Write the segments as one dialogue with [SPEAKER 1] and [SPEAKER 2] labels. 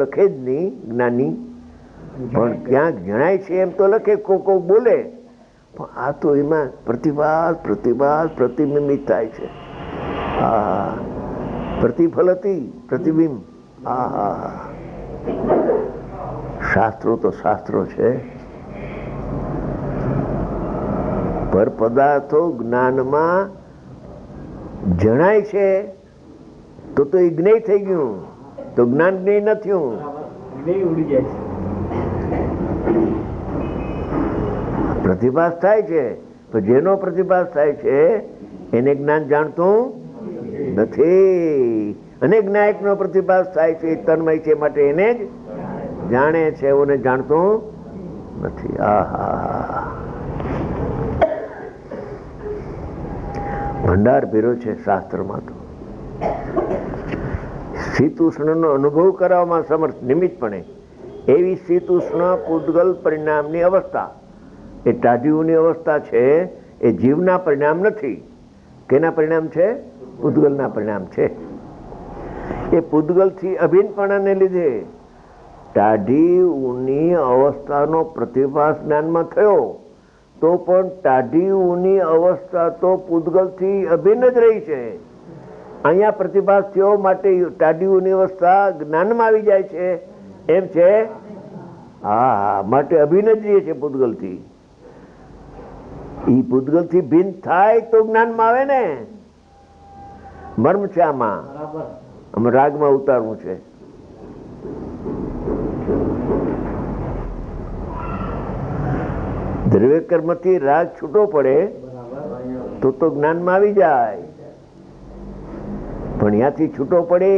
[SPEAKER 1] લખે જ નહીં જ્ઞાની, પણ ક્યાંક જણાય છે એમ તો લખે, કોક બોલે, પણ આ તો એમાં પ્રતિભાસ પ્રતિબિંબિત થાય છે. હા, પ્રતિફલતી પ્રતિબિંબ. હા, શાસ્ત્રો તો શાસ્ત્રો છે. પર પદાર્થો જ્ઞાનમાં જણાય છે તો એ જ્ઞેય થઈ ગયું, તો જ્ઞાન જ્ઞેય ન થયું. પ્રતિભાસ થાય છે, તો જેનો પ્રતિભાસ થાય છે એને જ્ઞાન જાણતું નથી. અને જ્ઞાયક નો પ્રતિભાસ થાય છે તન્મય છે માટે એને જ જાણે છે, એને જાણતું નથી. આહા, ભંડાર ભેરો છે શાસ્ત્રમાં. તો શીત ઉષ્ણનો અનુભવ કરવામાં સમર્થ નિમિત્તપણે એવી શીત ઉષ્ણ પૂદગલ પરિણામની અવસ્થા, એ ટાઢીઓની અવસ્થા છે, એ જીવના પરિણામ નથી. કેના પરિણામ છે? પૂદગલના પરિણામ છે. એ પૂદગલથી અભિન્નપણાને લીધે ટાઢીઓની અવસ્થાનો પ્રતિભાસ જ્ઞાનમાં થયો, તો પણ ટાઢીઓની અવસ્થા તો પૂદગલથી અભિન્ન જ રહી છે. અહીંયા પ્રતિભાસ થયો માટે ટાઢીઓની અવસ્થા જ્ઞાનમાં આવી જાય છે એમ છે. હા, માટે અભિન્ન જ રહે છે પૂદગલથી. એ પૂદગલથી ભિન્ન થાય તો જ્ઞાનમાં આવે ને. મર્મ છે આમાં, રાગમાં ઉતારવું છે. દ્રવ્ય કર્મથી રાગ છૂટો પડે તો જ્ઞાનમાં આવી જાય, પણ ત્યાંથી છૂટો પડે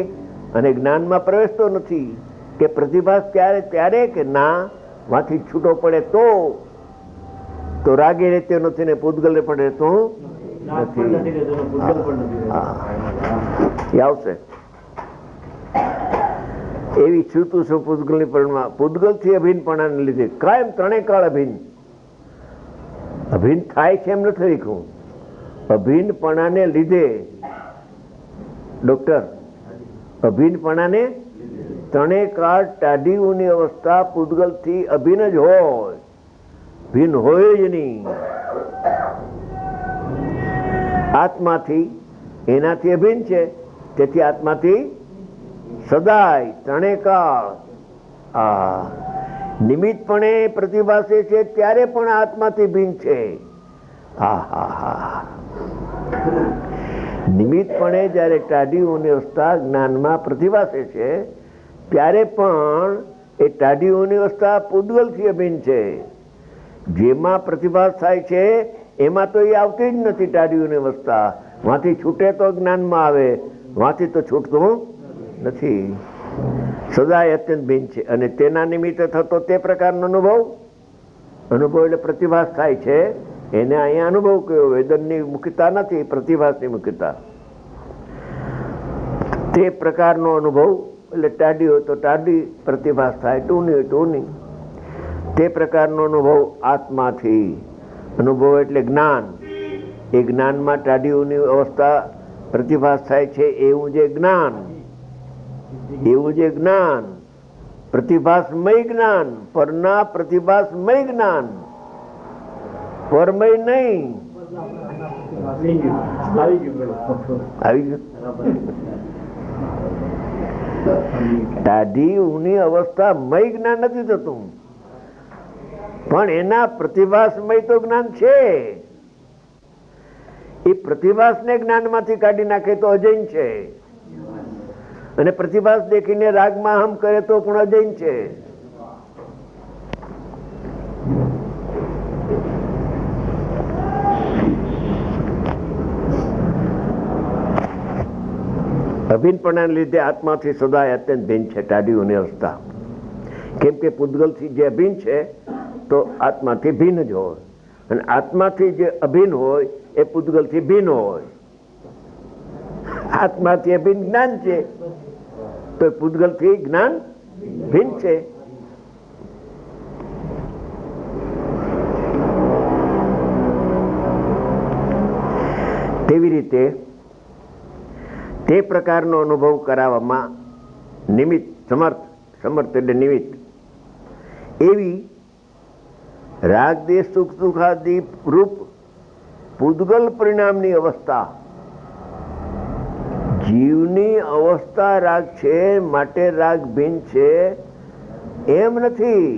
[SPEAKER 1] અને જ્ઞાનમાં પ્રવેશતો નથી. કે પ્રતિભાસ ત્યારે કે ના, માંથી છૂટો પડે તો રાગે રહેતો નથી ને પૂદગલે પણ રહેતો નથી. આવશે એવી છૂતું છું પૂદગલની પરિણામ. પૂદગલથી અભિન્નપણાને લીધે કાયમ ત્રણેય કાળ અભિન્ન થાય છે એમ નથી લખ્યું. અભિન્નપણાને લીધે ડોક્ટર, અભિન્નપણાને ત્રણેય કાળ ટાઢીઓની અવસ્થા પૂદગલથી અભિન્ન જ હોય, ભિન્ન હોય જ નહીં. આત્માથી એનાથી અભિન્ન છે, તેથી આત્માથી સદાય ત્રણેય કાળ નિમિત્તપણે પ્રતિભાસે છે, ત્યારે પણ આત્માથી ભિન્ન છે. નિમિત્તપણે જ્યારે ટાઢીઓની અવસ્થા જ્ઞાનમાં પ્રતિભાસે છે, ત્યારે પણ એ ટાઢીઓની અવસ્થા પૂદગલથી અભિન્ન છે. જેમાં પ્રતિભાસ થાય છે એમાં તો એ આવતી જ નથી ટાઢીઓની અવસ્થા. વાંથી છૂટે તો જ્ઞાનમાં આવે, વાંથી તો છૂટતું નથી. સદાય અત્યંત ભિન્ન છે. અને તેના નિમિત્તે થતો તે પ્રકારનો અનુભવ એટલે પ્રતિભાસ થાય છે, એને અહીંયા અનુભવ કયો. વેદનની મુખ્યતા નથી, પ્રતિભાસની મુખ્યતા. તે પ્રકારનો અનુભવ એટલે ટાઢી હોય તો ટાઢી પ્રતિભાસ થાય, ટૂની હોય ટૂની. તે પ્રકારનો અનુભવ આત્માથી. અનુભવ એટલે જ્ઞાન. એ જ્ઞાનમાં ટાઢીઓની અવસ્થા પ્રતિભાસ થાય છે, એવું જે જ્ઞાન પ્રતિભાસમય જ્ઞાન, પરના પ્રતિભાસમય જ્ઞાન, પરમય નહીં. આવી ગયું. ટાઢીઓની અવસ્થા મય જ્ઞાન નથી થતું, પણ એના પ્રતિભાસમય તો જ્ઞાન છે. એ પ્રતિભાસને જ્ઞાનમાંથી કાઢી નાખે તો અજૈન છે, અને પ્રતિભાસ દેખીને રાગમાં હમ કરે તો પણ અજૈન છે. અભિન્નપણાને લીધે આત્માથી સદાય અત્યંત ભિન્ન છે ટાઢીઓની અવસ્થા. કેમ કે પૂદગલથી જે અભિન્ન છે તો આત્માથી ભિન્ન જ હોય, અને આત્માથી જે અભિન્ન હોય એ પૂદગલથી ભિન્ન હોય. આત્માથી અભિન્ન જ્ઞાન છે તો પૂદગલથી જ્ઞાન ભિન્ન છે. તેવી રીતે તે પ્રકારનો અનુભવ કરાવવામાં નિમિત્ત સમર્થ સમર્થ એટલે નિમિત્ત. એવી રાગ દેશ સુખ સુખાદી રૂપ પૂદગલ પરિણામની અવસ્થા, જીવની અવસ્થા રાગ છે માટે રાગ ભિન્ન છે એમ નથી.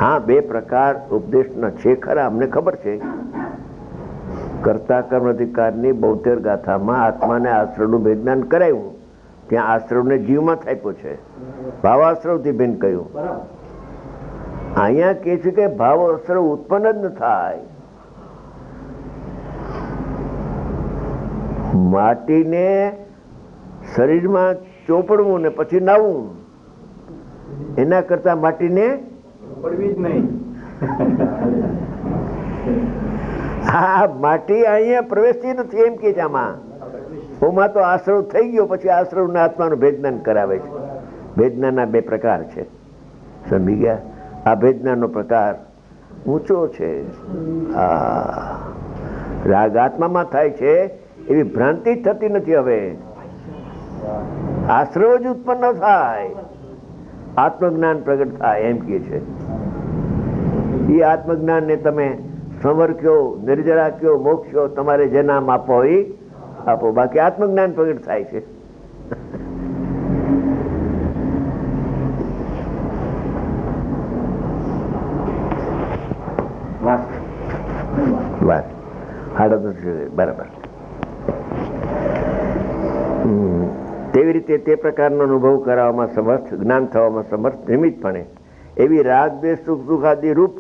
[SPEAKER 1] હા, બે પ્રકાર ઉપદેશના છે ખરા, અમને ખબર છે. કર્તા કર્મ અધિકારની 72 ગાથામાં આત્માને આશ્રવનું વિજ્ઞાન કરાયું, ત્યાં આશ્રવને જીવમાં થાપ્યો છે, ભાવાશ્રવથી ભિન્ન કહ્યું. અહીંયા કે છે કે ભાવ આશ્રવ ઉત્પન્ન જ ન થાય. માટીને શરીરમાં ચોપડવું ને પછી નાવું, એના કરતા માટીને
[SPEAKER 2] પડવી જ નહીં.
[SPEAKER 1] હા, માટી અહીંયા પ્રવેશતી નથી એમ કે છે. આમાં ઓમાં તો આશ્રવ થઈ ગયો, પછી આશ્રવના આત્માનું ભેદનાન કરાવે છે. ભેદનાના બે પ્રકાર છે, સમજી ગયા? આ ભેદનાનો પ્રકાર ઊંચો છે. રાગ આત્મામાં થાય છે એવી ભ્રાંતિ જ થતી નથી. હવે આશ્રવ જ ઉત્પન્ન થાય, આત્મજ્ઞાન પ્રગટ થાય એમ કે છે. એ આત્મજ્ઞાનને તમે સંવર કયો, નિર્જરા કયો, મોક્ષ કયો, તમારે જે નામ આપો એ આપો, બાકી આત્મજ્ઞાન પ્રગટ થાય છે. બરાબર. તેવી રીતે તે પ્રકારનો અનુભવ કરાવવામાં સમર્થ, જ્ઞાન થવામાં સમર્થ નિમિત્તપણે એવી રાગ દેશ સુખ સુખાદી રૂપ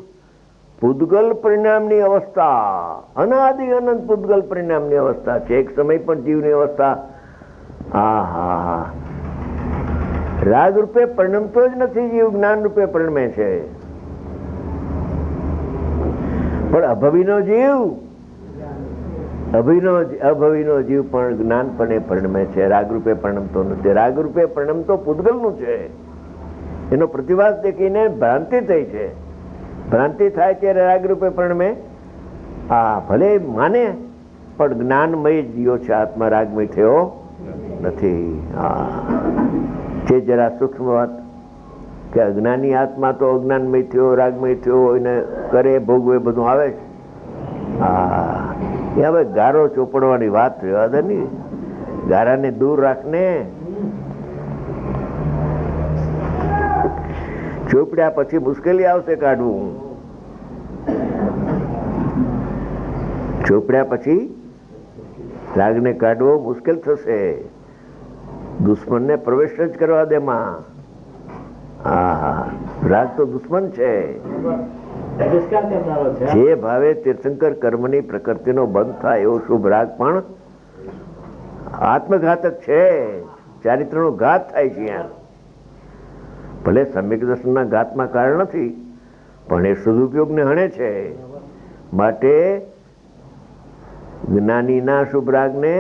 [SPEAKER 1] પૂદગલ પરિણામની અવસ્થા, અનાદિ અનંત પૂદગલ પરિણામની અવસ્થા છે. એક સમય પણ જીવની અવસ્થા રાગ રૂપે પરિણમતો જ નથી. જીવ જ્ઞાન રૂપે પરિણમે છે. પણ અભવીનો જીવ જીવ પણ જ્ઞાનપણે પરિણમે છે, રાગરૂપે પરિણમતો નથી. રાગરૂપે પરિણમતો પૂદગલનું છે. એનો પ્રતિવાસ દેખીને ભ્રાંતિ થઈ છે. ભ્રાંતિ થાય ત્યારે રાગરૂપે પરિણમે. ભલે માને, પણ જ્ઞાનમય જીવો છે, આત્મા રાગમય થયો નથી. છે જરા સૂક્ષ્મ વાત કે અજ્ઞાની આત્મા તો અજ્ઞાનમય થયો, રાગમય થયો, એને કરે ભોગવે બધું આવે છે. એ હવે ગારો ચોપડવાની વાત રહેવા દે ને, ગારાને દૂર રાખને. ચોપડ્યા પછી મુશ્કેલી આવશે કાઢવું. ચોપડ્યા પછી રાગને કાઢવો મુશ્કેલ થશે. દુશ્મનને પ્રવેશ જ કરવા દે માં. રાગ તો દુશ્મન છે. જે ભાવે તીર્થંકર કર્મની પ્રકૃતિનો બંધ થાય એવો શુભ રાગ પણ આત્મઘાતક છે. ચારિત્રનો ઘાત થાય છે. ભલે સમ્યક દર્શનના ઘાતમાં કારણ નથી, પણ એ સદુપયોગને હણે છે. માટે જ્ઞાનીના શુભ રાગને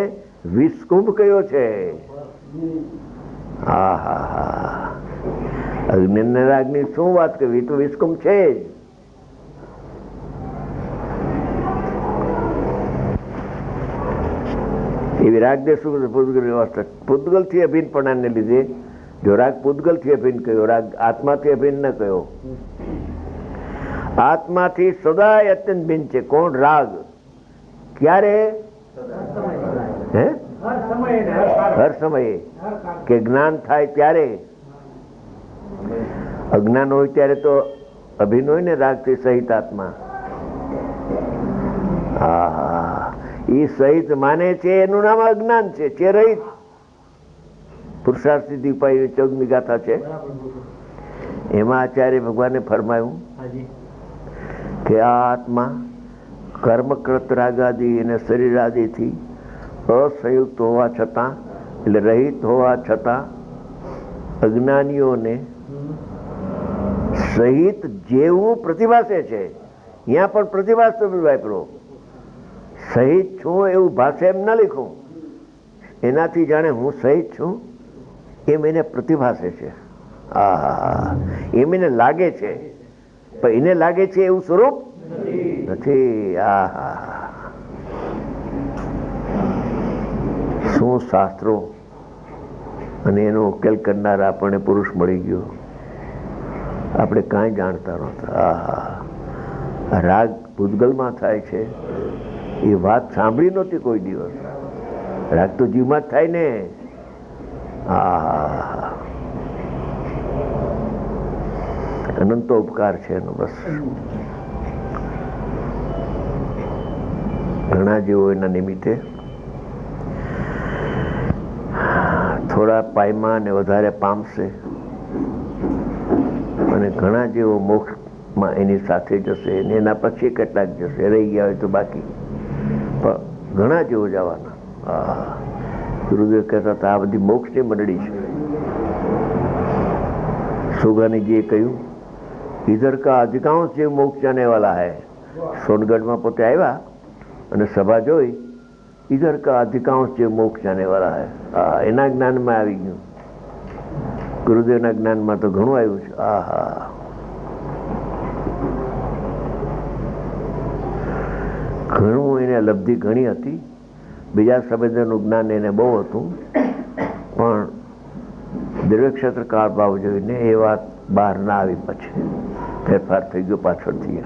[SPEAKER 1] વિષકુંભ કયો છે. અજ્ઞાનના રાગની શું વાત કરવી, તો વિષકુંભ છે જ. એવી રાગ દેશ પૂદગલથી અભિન્નપણાને લીધે, જો રાગ પૂદગલથી અભિન્ન કયો, રાગ આત્માથી અભિન્ન ન કયો. આત્માથી સદાય અત્યંત ભિન્ન છે. કોણ? રાગ. ક્યારે? હે? હર સમયે. કે જ્ઞાન થાય ત્યારે. અજ્ઞાન હોય ત્યારે તો અભિન્ન હોય ને રાગથી સહિત આત્મા. એ સહિત માને છે એનું નામ અજ્ઞાન છે. રહિત પુરુષાર્થ સિદ્ધિ ઉપાય 14મી ગાથા છે. એમાં આચાર્ય ભગવાને ફરમાયું કે આ આત્મા કર્મકૃત રાગાદી અને શરીરાદિથી અસંયુક્ત હોવા છતાં, એટલે રહિત હોવા છતાં અજ્ઞાનીઓને સહિત જેવું પ્રતિભાસે છે. અહીંયા પણ પ્રતિભાસ તો વાપરો. સહિત છું એવું ભાષે એમ ન લખું. એનાથી જાણે હું સહિત છું એમ એને પ્રતિભાસે છે. એમ એને લાગે છે, પણ એને લાગે છે એવું સ્વરૂપ નથી. શું શાસ્ત્રો અને એનો ઉકેલ કરનાર આપણને પુરુષ મળી ગયો. આપણે કાંઈ જાણતા નહોતા. આ રાગ પૂતગલમાં થાય છે એ વાત સાંભળી નહોતી કોઈ દિવસ. રાગ તો જીવમાં જ થાય ને. અનંતો ઉપકાર છે એનો. બસ ઘણા જેવો એના નિમિત્તે થોડા પાયમાં ને વધારે પામશે અને ઘણા જેવો મોક્ષમાં એની સાથે જશે અને એના પછી કેટલાક જશે, રહી ગયા હોય તો બાકી, પણ ઘણા જેવો જવાના. ગુરુદેવ કહેતા હતા આ બધી મોક્ષની મંડળી છે. સુગાનીજીએ કહ્યું ઇધર કા અધિકાંશ જે મોક્ષ જાને વાલા હૈ. સોનગઢમાં પોતે આવ્યા અને સભા જોઈ, ઇધર કા અધિકાંશ જે મોક્ષ જાને વાલા હૈ. એના જ્ઞાનમાં આવી ગયું. ગુરુદેવના જ્ઞાનમાં તો ઘણું આવ્યું છે. ઘણું એને લબ્ધિ ઘણી હતી. બીજા સંવેદનનું જ્ઞાન એને બહુ હતું, પણ દિવ્યક્ષેત્ર કાળ ભાવ જોઈને એ વાત બહાર ના આવી. પછી ફેરફાર થઈ ગયો પાછળથી.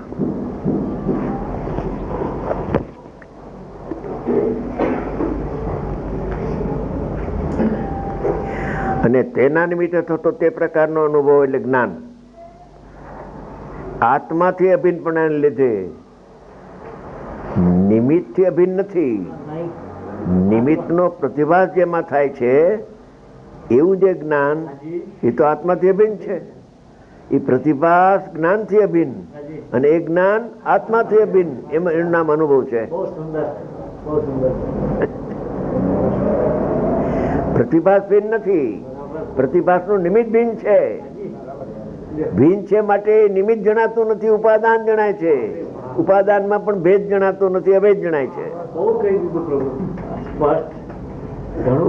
[SPEAKER 1] અને તેના નિમિત્તે થતો તે પ્રકારનો અનુભવ એટલે જ્ઞાન આત્માથી અભિન્નપણાને લીધે, નિમિત્તથી અભિન્ન નથી. નિમિત્તનો પ્રતિભાસ જેમાં થાય છે એવું જે જ્ઞાન એ તો આત્માથી અભિન્ન છે. એ પ્રતિભાસ જ્ઞાનથી અભિન્ન અને એ જ્ઞાન આત્માથી અભિન્ન, એમાં એનું નામ અનુભવ છે. પ્રતિભાસ ભિન્ન નથી, પ્રતિભાસનું નિમિત્ત ભિન્ન છે. ભિન્ન છે માટે નિમિત્ત જણાતું નથી, ઉપાદાન જણાય છે. ઉપાદાનમાં પણ ભેદ જણાતો નથી, અભેદ જણાય છે.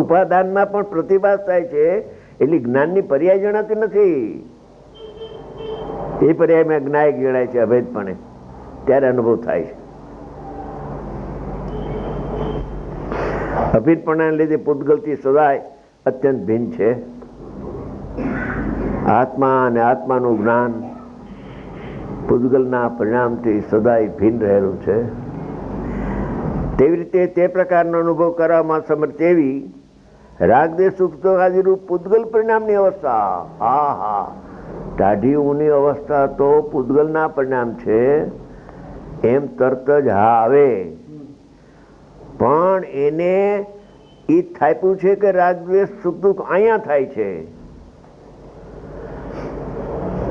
[SPEAKER 1] ઉપાદાનમાં પણ પ્રતિભાસ થાય છે એટલે જ્ઞાનની પર્યાય જણાતી નથી. એ પર્યાયમાં જ્ઞાયક જણાય છે અભેદપણે, ત્યારે અનુભવ થાય છે. અભિન્નપણાને લીધે પૂતગલથી સદાય અત્યંત ભિન્ન છે. આત્મા અને આત્માનું જ્ઞાન પૂતગલના પરિણામથી સદાય ભિન્ન રહેલું છે. તેવી રીતે તે પ્રકારનો અનુભવ કરવામાં સમર્થ એવી રાગદેશ સુખ આદિરૂપ પૂતગલ પરિણામની અવસ્થા. ટાઢી ઊની અવસ્થા તો પૂતગલના પરિણામ છે એમ તરત જ આવે, પણ એને એ થાપ્યું છે કે રાગદ્વેષ સુખ દુઃખ અહીંયા થાય છે.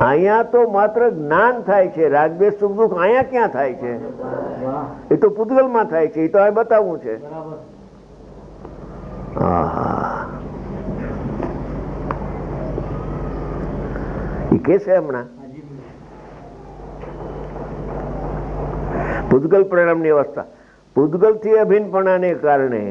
[SPEAKER 1] અહીંયા તો માત્ર જ્ઞાન થાય છે. રાગદ્વેષ સુખ દુઃખ અહીંયા ક્યાં થાય છે? એ તો પૂતગલમાં થાય છે. એ તો અહીં બતાવવું છે. એ કે છે હમણાં પૂતગલ પરિણામની અવસ્થા પૂતગલથી અભિન્નપણાને કારણે